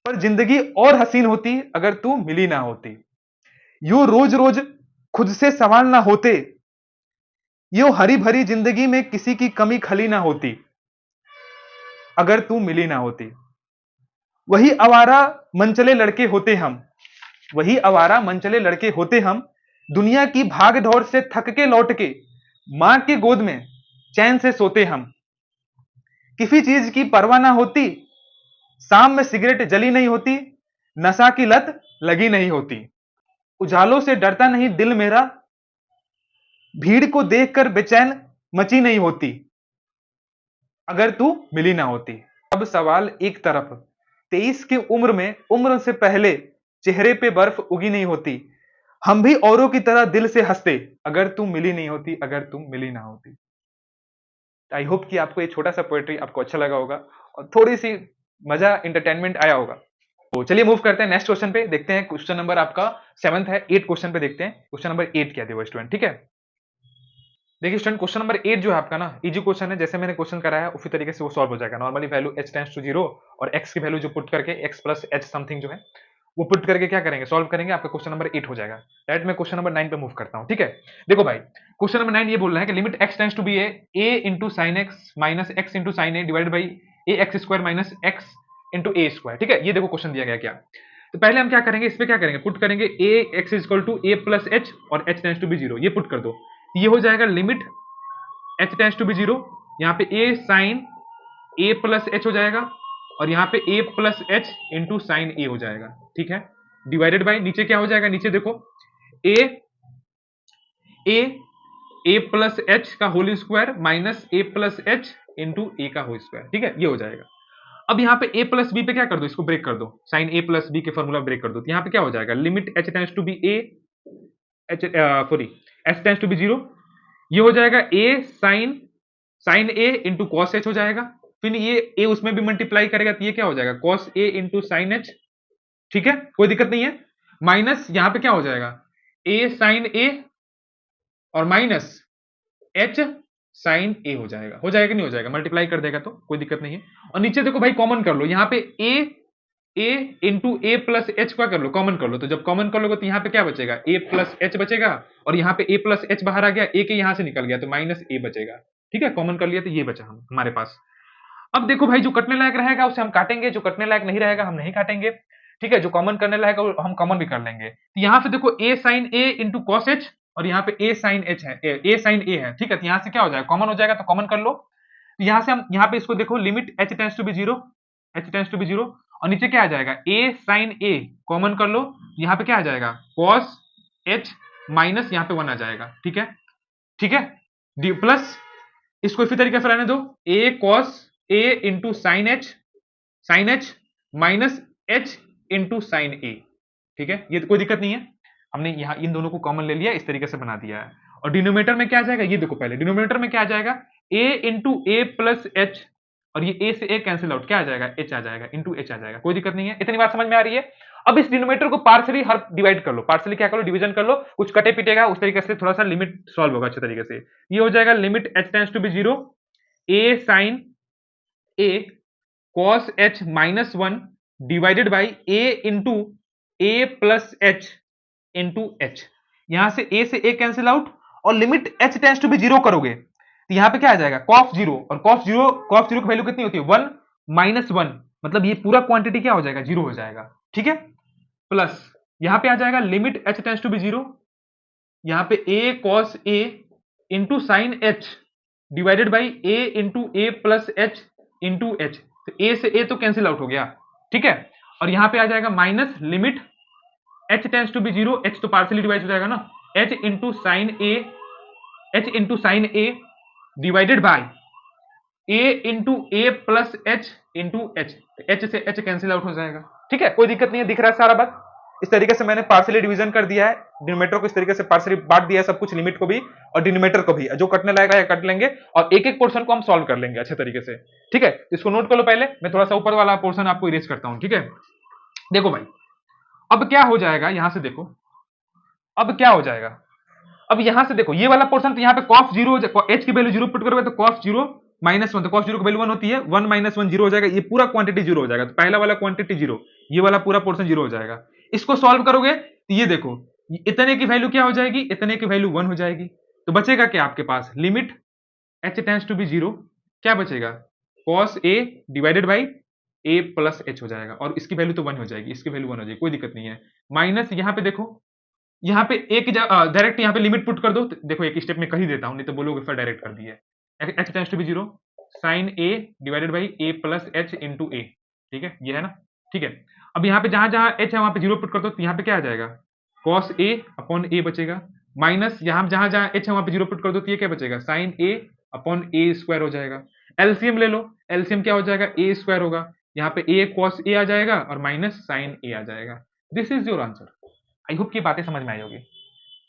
पर जिंदगी और हसीन होती अगर तू मिली ना होती। यूं रोज रोज खुद से सवाल ना होते, यूं हरी भरी जिंदगी में किसी की कमी खली ना होती अगर तू मिली ना होती। वही आवारा मनचले लड़के होते हम, वही आवारा मनचले लड़के होते हम, दुनिया की भाग दौड़ से थक के लौट के मां के गोद में चैन से सोते हम। किसी चीज की परवाह ना होती, शाम में सिगरेट जली नहीं होती, नशा की लत लगी नहीं होती। उजालों से डरता नहीं दिल मेरा, भीड़ को देखकर बेचैन मची नहीं होती अगर तू मिली ना होती। अब सवाल एक तरफ, 23 की उम्र में उम्र से पहले चेहरे पे बर्फ उगी नहीं होती, हम भी औरों की तरह दिल से हंसते अगर तुम मिली नहीं होती, अगर तुम मिली ना होती। आई होप कि आपको ये छोटा सा पोएट्री आपको अच्छा लगा होगा और थोड़ी सी मजा इंटरटेनमेंट आया होगा। तो चलिए मूव करते हैं नेक्स्ट क्वेश्चन पे, देखते हैं क्वेश्चन नंबर आपका 7th है, 8 क्वेश्चन पे देखते हैं क्वेश्चन नंबर 8 क्या दिया स्टूडेंट। ठीक है, देखिए स्टूडेंट क्वेश्चन नंबर 8 जो है आपका ना इजी क्वेश्चन है, जैसे मैंने क्वेश्चन कराया उसी तरीके से वो सॉल्व हो जाएगा। Normally value h tends to 0 और x की वैल्यू जो पुट करके x प्लस h समथिंग जो है वो पुट करके क्या करेंगे, सॉल्व करेंगे, आपका क्वेश्चन नंबर 8 हो जाएगा। डायरेक्ट मैं क्वेश्चन नंबर 9 पे मूव करता हूं। ठीक है, देखो भाई क्वेश्चन नंबर 9 ये बोल रहा है कि limit x tends to be a into sine x minus x into sine a divide by a x square minus x into a square. ठीक है, ये देखो क्वेश्चन दिया गया क्या। तो पहले हम क्या करेंगे, इस पे क्या करेंगे, पुट करेंगे A X equal to A plus H और h टेंड्स टू बी 0, ये पुट कर दो, ये हो जाएगा limit h tends to be 0, यहाँ पे a sine a plus H हो जाएगा और यहाँ पे a plus H into sine A हो जाएगा। ठीक है, डिवाइडेड बाय नीचे क्या हो जाएगा, नीचे देखो a ए प्लस एच का होल स्क्वायर माइनस ए प्लस एच इंटू ए का होल स्क्वायर, ठीक है, ये हो जाएगा। अब यहाँ पे a प्लस बी पे क्या कर दो, इसको ब्रेक कर दो, साइन a प्लस बी के फॉर्मूला ब्रेक कर दो, तो यहाँ पे क्या हो जाएगा, limit h tends to be a, h sorry h tends to be 0, ये हो जाएगा a sine a into cos h हो जाएगा, फिर ये a उसमें भी मल्टीप्लाई करेगा तो ये क्या हो जाएगा, cos a into sine h, ठीक है, कोई दिक्कत नहीं है, माइनस यहाँ पे क्या हो जाएगा, a साइन a और माइनस h साइन a हो जाएगा, कि नहीं हो जाएगा, मल्टीप्लाई कर देगा तो कोई दिक्कत नहीं है। और नीचे देखो भाई कॉमन कर लो, यहाँ पे a into a plus H का कर लो, कॉमन कर लो, तो जब कॉमन कर लोगे तो यहाँ पे क्या बचेगा, a प्लस एच बचेगा, और यहाँ पे a प्लस एच बाहर आ गया, a के यहाँ से निकल गया तो माइनस a बचेगा, ठीक है, कॉमन कर लिया तो ये बचा हमारे पास। अब देखो भाई जो कटने लायक रहेगा उसे हम काटेंगे, जो कटने लायक नहीं रहेगा हम नहीं काटेंगे, ठीक है, जो कॉमन करने लायक है हम कॉमन भी कर लेंगे। तो यहाँ पे देखो a sine a into cos h, और यहाँ पे a साइन एच है, a साइन a है, ठीक है, तो यहाँ से क्या हो जाएगा, कॉमन हो जाएगा, तो कॉमन कर लो। तो यहाँ से हम यहाँ पे इसको देखो, limit h tends to be 0, h tends to be 0, और नीचे क्या आ जाएगा, a साइन a, कॉमन कर लो, यहाँ पे क्या आ जाएगा, कॉस h माइनस यहाँ पे 1 आ जाएगा, ठीक है, ठीक है, डी प्लस, इसको इसी तरीके से रहने दो, a cos a into sine H minus h into sine a, ठीक है, ये कोई दिक्कत नहीं है, हमने यहाँ इन दोनों को कॉमन ले लिया, इस तरीके से बना दिया है। और डिनोमिनेटर में क्या आ जाएगा, ये देखो पहले डिनोमिनेटर में क्या आ जाएगा, a into a plus H, और ये a से a कैंसिल आउट, क्या आ जाएगा, h आ जाएगा, इंटू h आ जाएगा, कोई दिक्कत नहीं है, इतनी बात समझ में आ रही है। अब इस डिनोमिनेटर को पार्शियली हर डिवाइड कर लो, पार्शियली क्या कर लो, डिवीजन कर लो, कुछ कटे पिटेगा उस तरीके से, थोड़ा सा लिमिट सॉल्व होगा अच्छे तरीके से। ये हो जाएगा limit h tends to be 0, a sine a cos h minus 1 divided by a into a plus H into h, यहां से a कैंसिल आउट, और limit h tends to be 0 करोगे तो यहां पे क्या आ जाएगा, cos 0, और cos 0 की वैल्यू कितनी होती है, 1 माइनस 1, मतलब ये पूरा क्वांटिटी क्या हो जाएगा, 0 हो जाएगा, ठीक है, प्लस यहां पे आ जाएगा limit h tends to be 0, यहां पे a cos a into sine h divided by a into a plus H into h, तो a से a तो कैंसिल आउट हो गया, ठीक है, और यहां पे आ जाएगा minus limit h tends to be 0, h तो पार्शियली डिवाइड हो जाएगा ना, h into sine a divided by a into a plus H into H, h से h कैंसिल आउट हो जाएगा, ठीक है, कोई दिक्कत नहीं है, दिख रहा है सारा बात। इस तरीके से मैंने पार्शियली डिवीजन कर दिया है, डिनोमिनेटर को इस तरीके से पार्शियली बांट दिया है सब कुछ, लिमिट को भी और डिनोमिनेटर को भी, जो कटने लायक है कट लेंगे, और एक एक पोर्शन को हम सॉल्व कर लेंगे अच्छे तरीके से, ठीक है, तो इसको नोट कर लो पहले, मैं थोड़ा सा ऊपर वाला पोर्शन आपको इरेज करता हूं, ठीक है। देखो भाई अब क्या हो जाएगा, यहां से देखो अब क्या हो जाएगा, अब यहां से देखो ये वाला पोर्शन, तो यहाँ पे cos 0, h की वैल्यू 0 पुट करोगे तो cos 0 माइनस 1, तो cos 0 की वैल्यू 1 होती है, 1 माइनस 1 0 हो जाएगा, ये पूरा क्वांटिटी 0 हो जाएगा, तो पहला वाला क्वांटिटी 0, ये वाला पूरा पोर्शन 0 हो जाएगा। इसको सॉल्व करोगे तो ये देखो, इतने की वैल्यू क्या हो जाएगी, इतने की वैल्यू 1 हो जाएगी, तो बचेगा क्या आपके पास, limit h tends to be 0, क्या बचेगा, cos a divided by a plus h हो जाएगा, और इसकी वैल्यू तो 1 हो जाएगी, इसकी वैल्यू 1 हो जाएगी, कोई दिक्कत नहीं है, माइनस यहाँ पे देखो, यहाँ पे एक डायरेक्ट यहाँ पे लिमिट पुट कर दो, तो देखो एक स्टेप में कर ही देता हूं, नहीं तो बोलोगे फिर डायरेक्ट कर दिए, h tends to be 0 sine a divided by a plus H into a, ठीक है, ये है ना, ठीक है। अब यहाँ पे जहां जहां h है वहां पे 0 पुट कर दो, तो यहाँ पे क्या आ जाएगा, cos a अपॉन a बचेगा, माइनस यहाँ जहां जहां h है वहां पे 0 पुट कर दो, तो ये क्या बचेगा, sine a upon a square हो जाएगा। एलसीएम ले लो, एलसीएम क्या हो जाएगा, a स्क्वायर होगा, यहाँ पे a cos a आ जाएगा और माइनस साइन a आ जाएगा। This is your answer. I hope की बातें समझ में आई होगी,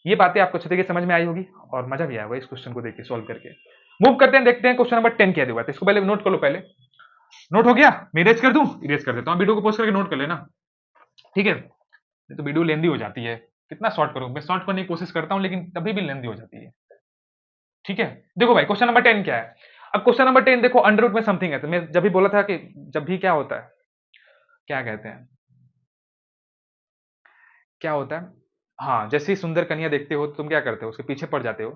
ये बातें आपको अच्छे तरीके से समझ में आई होगी और मजा भी आएगा इस क्वेश्चन को देख के, सॉल्व करके। मूव करते हैं, देखते हैं क्वेश्चन नंबर 10 क्या दिया हुआ है, इसको पहले नोट कर लो, पहले नोट हो गया, मैं इरेज कर दूं, इरेज कर देता हूं, वीडियो को पोस्ट करके नोट कर लेना, ठीक है, नहीं तो वीडियो लेंदी हो जाती है, कितना शॉर्ट करूं, मैं शॉर्ट करने की कोशिश करता हूं लेकिन तभी भी लेंदी हो जाती है, ठीक है। देखो भाई क्वेश्चन नंबर 10 क्या है, अब क्वेश्चन नंबर 10 देखो, अंडर रूट में समथिंग है, तो मैं जब भी बोला था कि जब भी क्या होता है, क्या कहते हैं, क्या होता है, हाँ, जैसे ही सुंदर कन्या देखते हो तो तुम क्या करते हो, उसके पीछे पड़ जाते हो,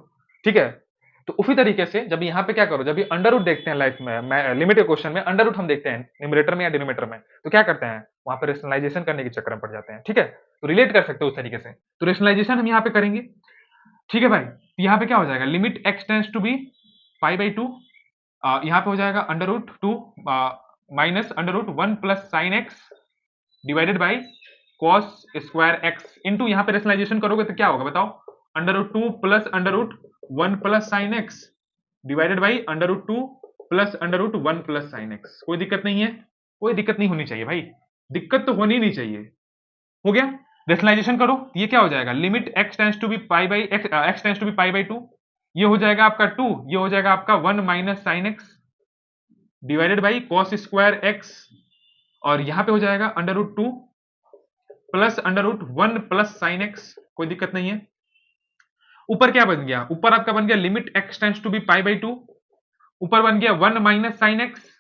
ठीक है। तो उसी तरीके से जब यहाँ पे क्या करो, जब भी अंडर रूट देखते हैं लाइफ में, लिमिट के क्वेश्चन में अंडर रूट हम देखते हैं न्यूमरेटर में या डिनोमिनेटर में, तो क्या करते हैं, वहां पे रेशनलाइजेशन करने के चक्कर में पड़ जाते हैं, ठीक है, तो रिलेट कर सकते हो उस तरीके से, तो रेशनलाइजेशन हम यहाँ पे करेंगे, ठीक है भाई। तो यहाँ पे क्या हो जाएगा, limit x tends to be pi by 2, यहाँ पे हो जाएगा under root 2 minus under root 1 plus sine x divided by cos square x into, यहाँ पे रेशनलाइजेशन करोगे तो क्या होगा बताओ, under root 2 plus under root 1 plus sine x divided by √2 plus √1 plus sine x. कोई दिक्कत नहीं है, कोई दिक्कत नहीं होनी चाहिए भाई, दिक्कत तो होनी नहीं चाहिए। हो गया, रेशनलाइजेशन करो, ये क्या हो जाएगा, limit x tends to be pi by x tends to be pi by 2, ये हो जाएगा आपका 2, ये हो जाएगा आपका 1 minus sine x divided by cos square x, और यहां पे हो जाएगा √2 प्लस √1 प्लस साइन एक्स। कोई दिक्कत नहीं है। ऊपर क्या बन गया, ऊपर आपका बन गया limit x tends to be pi by 2, ऊपर बन गया 1 minus sine x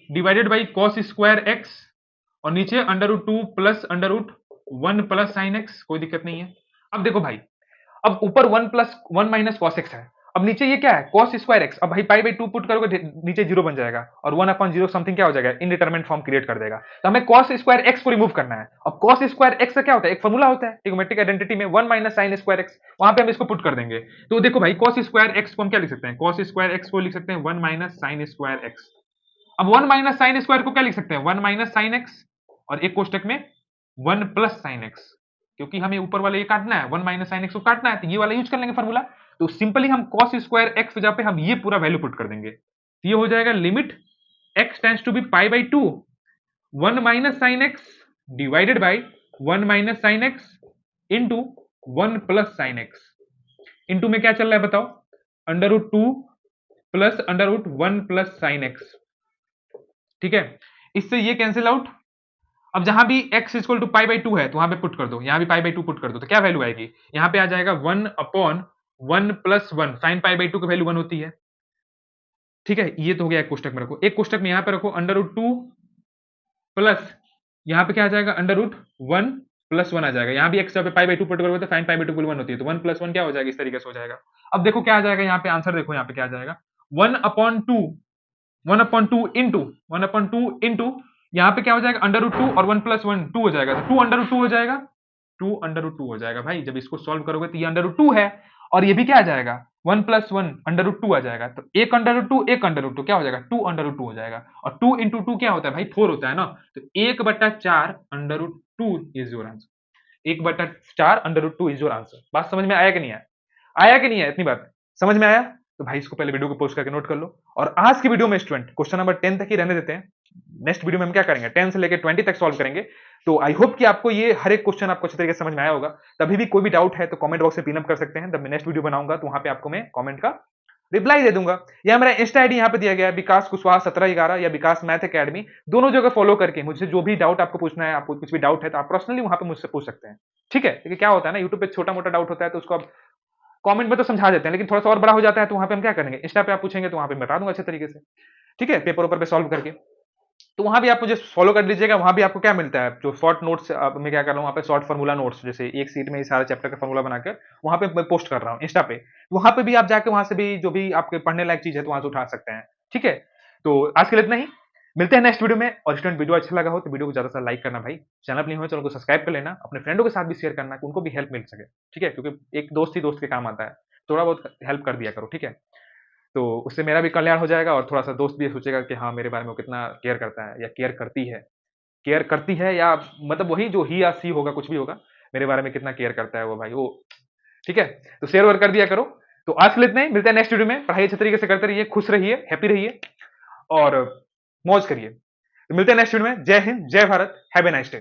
divided by cos square x, और नीचे √2 प्लस √1 प्लस साइन एक्स। कोई दिक्कत नहीं है। अब देखो भाई, अब ऊपर 1 प्लस 1 माइनस कॉस एक्स है, अब नीचे ये क्या है, कॉस स्क्वायर एक्स। अब भाई पाई बाई 2 पुट करोगे नीचे 0 बन जाएगा, और 1 अपॉन 0 समथिंग क्या हो जाएगा, इनडिटरमिनेट फॉर्म क्रिएट कर देगा। तो हमें कॉस स्क्वायर एक्स को रिमूव करना है। अब कॉस स्क्वायर एक्स का क्या होता है, एक फॉर्मूला होता है ट्रिगोनोमेट्रिक आइडेंटिटी में, 1 माइनस साइन स्क्वायर एक्स, वहां पे हम इसको पुट कर देंगे। तो देखो भाई, कॉस स्क्वायर एक्स को हम क्या लिख सकते हैं, कॉस स्क्वायर एक्स को लिख सकते हैं 1 माइनस साइन स्क्वायर एक्स। अब 1 माइनस साइन स्क्वायर को क्या लिख सकते हैं, 1 माइनस साइन एक्स, और एक कोष्टक में 1 प्लस साइन एक्स, क्योंकि हमें ऊपर वाला ये काटना है, 1 माइनस साइन एक्स को काटना है, तो ये वाला यूज कर लेंगे फॉर्मूला। तो सिंपली हम कॉस स्क्वायर एक्स जगह पे हम ये पूरा वैल्यू पुट कर देंगे, तो ये हो जाएगा limit x tends to be pi by 2 1 minus sine x divided by 1 minus sine x into 1 plus sine x. Into में क्या चल रहा है बताओ, √2 प्लस √1 प्लस साइन एक्स। ठीक है, इससे ये कैंसिल आउट। अब जहां भी x equal to pi by 2 है तो वहां पे पुट कर दो, यहां भी पाई बाई 2 पुट कर दो, तो क्या वैल्यू आएगी, यहां पे आ जाएगा 1 upon 1 plus 1, sign pi by 2 की वैल्यू 1 होती है। ठीक है, ये तो हो गया एक कोष्टक में रखो, एक कोष्टक में यहां पे रखो √2 प्लस, यहां पे क्या आ जाएगा √1 प्लस 1 आ जाएगा, यहां भी x पे पाई बाई 2 पुट करोगे तो साइन पाई बाई 2 की वैल्यू 1 होती है, तो 1 प्लस 1 क्या हो जाएगा, इस तरीके से हो जाएगा। अब देखो क्या आ जाएगा, यहाँ पे आंसर देखो, यहाँ पे क्या आ जाएगा, 1 अपॉन 2 1 अपॉन 2 इंटू यहाँ पे क्या हो जाएगा √2 और 1 प्लस 1 2 हो जाएगा, तो 2 √2 हो जाएगा, 2 √2 हो जाएगा भाई। जब इसको सॉल्व करोगे तो ये √2 है, और ये भी क्या आ जाएगा 1 प्लस 1 √2 आ जाएगा, तो एक √2 क्या हो जाएगा 2 √2 हो जाएगा, और 2 इंटू 2 क्या होता है भाई 4 होता है ना, तो 1/4 √2 is your answer, 1/4 √2 is your answer. बात समझ में आया कि नहीं आया, आया कि नहीं आया, इतनी बात समझ में आया, तो भाई इसको पहले वीडियो को पोस्ट करके नोट कर लो। और आज की वीडियो में स्टूडेंट क्वेश्चन नंबर 10 तक ही रहने देते हैं, नेक्स्ट वीडियो में हम क्या करेंगे 10 से लेकर 20 तक सॉल्व करेंगे। तो आई होप कि आपको ये हर एक क्वेश्चन आपको अच्छे तरीके से समझ में आया होगा। तभी भी कोई भी डाउट है तो कमेंट बॉक्स में पिन अप कर सकते हैं, जब मैं नेक्स्ट वीडियो बनाऊंगा तो वहां पे आपको मैं कमेंट का रिप्लाई दे दूंगा। या मेरा इंस्टा आईडी यहाँ पे दिया गया है, विकास कुशवाहा 1711 या विकास मैथ अकेडमी, दोनों जगह फॉलो करके मुझसे जो भी डाउट आपको पूछना है, आपको कुछ भी डाउट है तो आप पर्सनली वहां पे मुझसे पूछ सकते हैं। ठीक है, क्योंकि क्या होता है ना, यूट्यूब पे छोटा मोटा डाउट होता है तो उसको आप कमेंट में तो समझा देते हैं, लेकिन थोड़ा सा और बड़ा हो जाता है तो वहां पे हम क्या करेंगे, इंस्टा पे आप पूछेंगे तो वहां पे बता दूंगा अच्छे तरीके से। ठीक है, पेपर ऊपर पे सॉल्व करके, तो वहां भी आप मुझे फॉलो कर लीजिएगा। वहां भी आपको क्या मिलता है, जो शॉर्ट नोट्स मैं क्या कर रहा हूँ वहां पे, शॉर्ट फार्मूला नोट्स, जैसे एक सीट में ही सारे चैप्टर का फार्मूला बनाकर वहां पे मैं पोस्ट कर रहा हूँ इंस्टा पे, तो वहां पे भी आप जाके वहां से भी जो भी आपके पढ़ने लायक चीज है तो वहां से उठा सकते हैं। ठीक है, तो आज के लिए इतना ही, मिलते हैं नेक्स्ट वीडियो में। और स्टूडेंट वीडियो अच्छा लगा हो तो वीडियो को ज्यादा से लाइक करना भाई, चैनल पर नहीं हो चैनल को सब्सक्राइब कर लेना, अपने फ्रेंडों के साथ भी शेयर करना कि उनको भी हेल्प मिल सके। ठीक है, क्योंकि एक दोस्त ही दोस्त के काम आता है, थोड़ा बहुत हेल्प कर दिया करो। ठीक है, तो उससे मेरा भी कल्याण हो जाएगा, और थोड़ा सा दोस्त भी सोचेगा कि हाँ मेरे बारे में वो कितना केयर करता है या केयर करती है, केयर करती है, या मतलब वही जो ही या सी होगा, कुछ भी होगा, मेरे बारे में कितना केयर करता है वो भाई वो। ठीक है, तो शेयर वर्क कर दिया करो। तो आज के लिए इतना ही, मिलते हैं नेक्स्ट वीडियो में। पढ़ाई अच्छे तरीके से करते रहिए, खुश रहिए, हैप्पी रहिए और मौज करिए। तो मिलते हैं नेक्स्ट वीडियो में। जय हिंद, जय Bharat, have a nice day.